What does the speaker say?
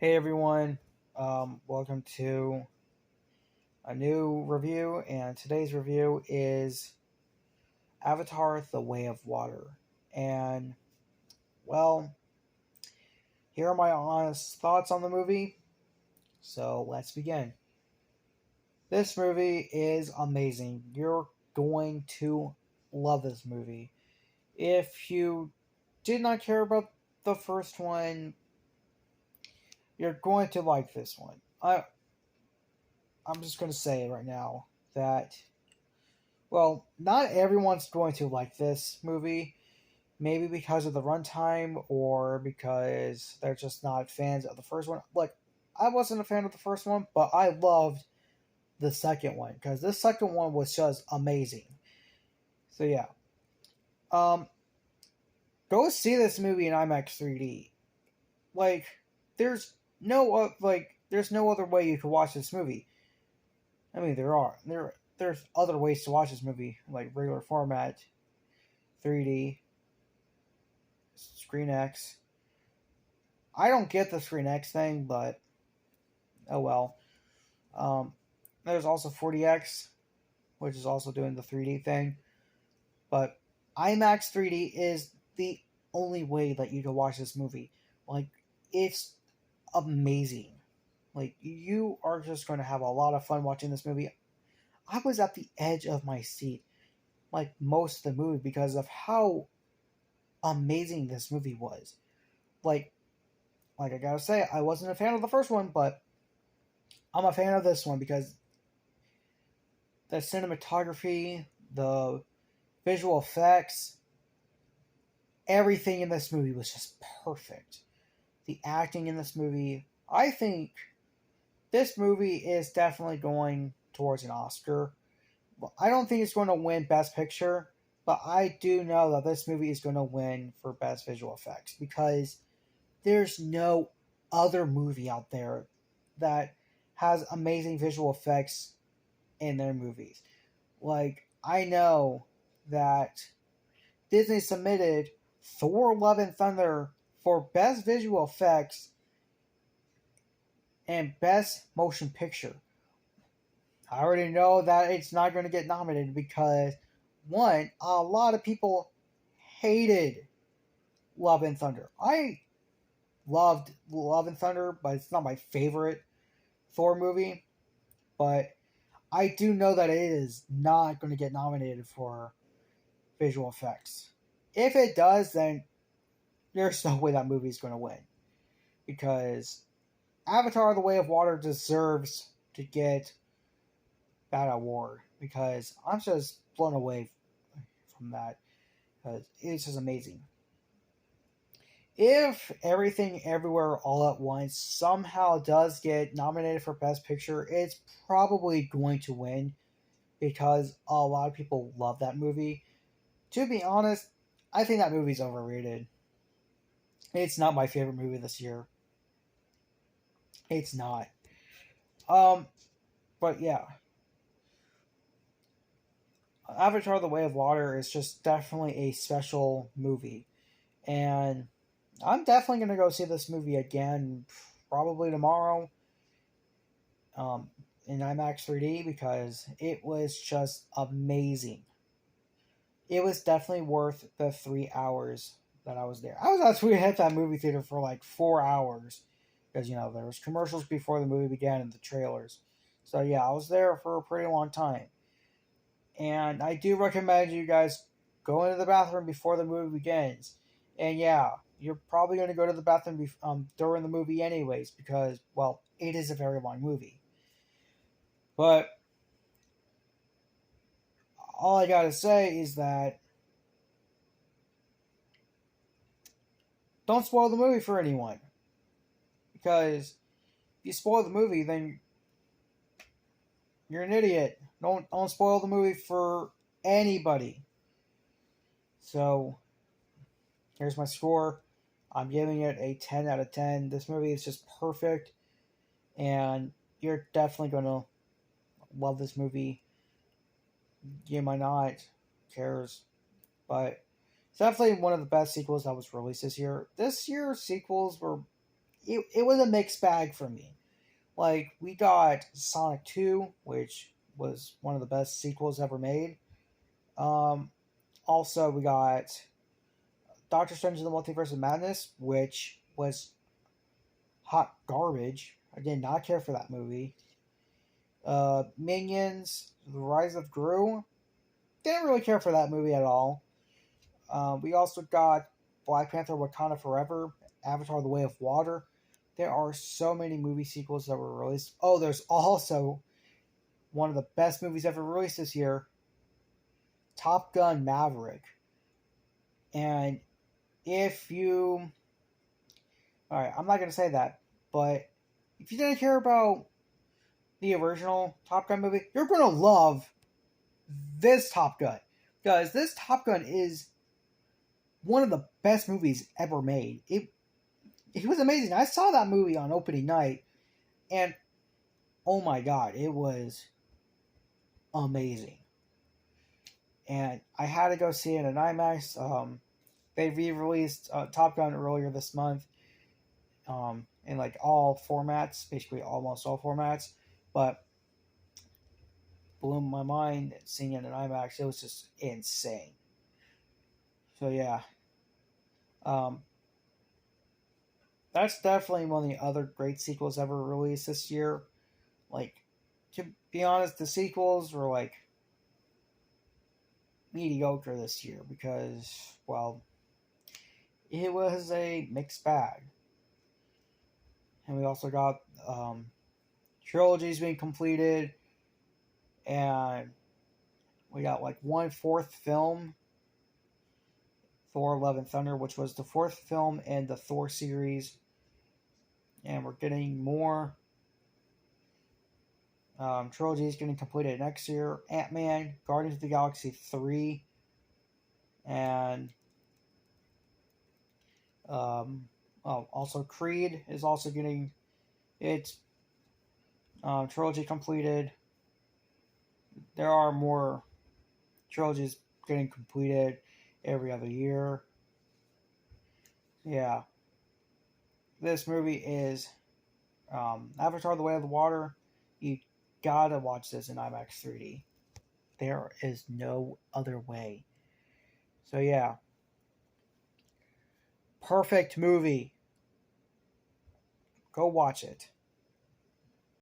Hey everyone, welcome to a new review, and today's review is Avatar: The Way of Water. And, well, here are my honest thoughts on the movie, so let's begin. This movie is amazing. You're going to love this movie. If you did not care about the first one, you're going to like this one. I'm just going to say right now that not everyone's going to like this movie. Maybe because of the runtime or because they're just not fans of the first one. Like, I wasn't a fan of the first one, but I loved the second one because this second one was just amazing. So yeah, um, go see this movie in IMAX 3D. Like, there's there's no other way you could watch this movie. I mean, there's other ways to watch this movie, like regular format, 3D, Screen X. I don't get the Screen X thing, but oh well. Um, there's also 40X, which is also doing the 3D thing. But IMAX 3D is the only way that you can watch this movie. Like, it's amazing. Like, you are just going to have a lot of fun watching this movie. I was at the edge of my seat, like, most of the movie because of how amazing this movie was. Like, like I gotta say, I wasn't a fan of the first one, but I'm a fan of this one because the cinematography, the visual effects, everything in this movie was just perfect. The acting in this movie, I think this movie is definitely going towards an Oscar. I don't think it's going to win Best Picture, but I do know that this movie is going to win for Best Visual Effects because there's no other movie out there that has amazing visual effects in their movies. Like, I know that Disney submitted Thor Love and Thunder for Best Visual Effects and Best Motion Picture. I already know that it's not going to get nominated because, one, a lot of people hated Love and Thunder. I loved Love and Thunder, but it's not my favorite Thor movie. But I do know that it is not going to get nominated for visual effects. If it does, then there's no way that movie is going to win. Because Avatar: The Way of Water deserves to get that award. Because I'm just blown away from that. Because it's just amazing. If Everything Everywhere All at Once somehow does get nominated for Best Picture, it's probably going to win because a lot of people love that movie. To be honest, I think that movie's overrated. It's not my favorite movie this year. It's not. Um, but yeah, Avatar: The Way of Water is just definitely a special movie, and I'm definitely gonna go see this movie again, probably tomorrow, in IMAX 3D because it was just amazing. It was definitely worth the 3 hours that I was there. I was actually at that movie theater for like 4 hours because there was commercials before the movie began and the trailers. So yeah, I was there for a pretty long time, and I do recommend you guys go into the bathroom before the movie begins. And yeah, you're probably going to go to the bathroom during the movie anyways because it is a very long movie. But all I gotta say is that don't spoil the movie for anyone because if you spoil the movie, then you're an idiot. Don't spoil the movie for anybody. So here's my score. I'm giving it a 10 out of 10. This movie is just perfect, and you're definitely gonna love this movie. You might not, who cares, but it's definitely one of the best sequels that was released this year. This year's sequels were it was a mixed bag for me. Like, we got Sonic 2, which was one of the best sequels ever made. Um, Also, we got Doctor Strange in the Multiverse of Madness, which was hot garbage. I did not care for that movie. Minions: The Rise of Gru. Didn't really care for that movie at all. We also got Black Panther: Wakanda Forever, Avatar: The Way of Water. There are so many movie sequels that were released. Oh, there's also one of the best movies ever released this year, Top Gun Maverick. And if you, all right, I'm not going to say that, but if you didn't care about the original Top Gun movie, you're going to love this Top Gun. Because this Top Gun is one of the best movies ever made. It was amazing. I saw that movie on opening night, and oh my god, it was amazing. And I had to go see it in IMAX. They re-released Top Gun earlier this month, in like all formats, basically almost all formats. But blew my mind seeing it in IMAX. It was just insane. So yeah, um, that's definitely one of the other great sequels ever released this year. Like, to be honest, the sequels were like mediocre this year because, well, it was a mixed bag. And we also got trilogies being completed, and we got like one fourth film, Thor: Love and Thunder, which was the fourth film in the Thor series, and we're getting more trilogies getting completed next year. Ant-Man, Guardians of the Galaxy 3, and also Creed is also getting its trilogy completed. There are more trilogies getting completed every other year. Yeah, this movie is Avatar: The Way of the Water. You gotta watch this in IMAX 3D. There is no other way. So yeah, perfect movie. Go watch it.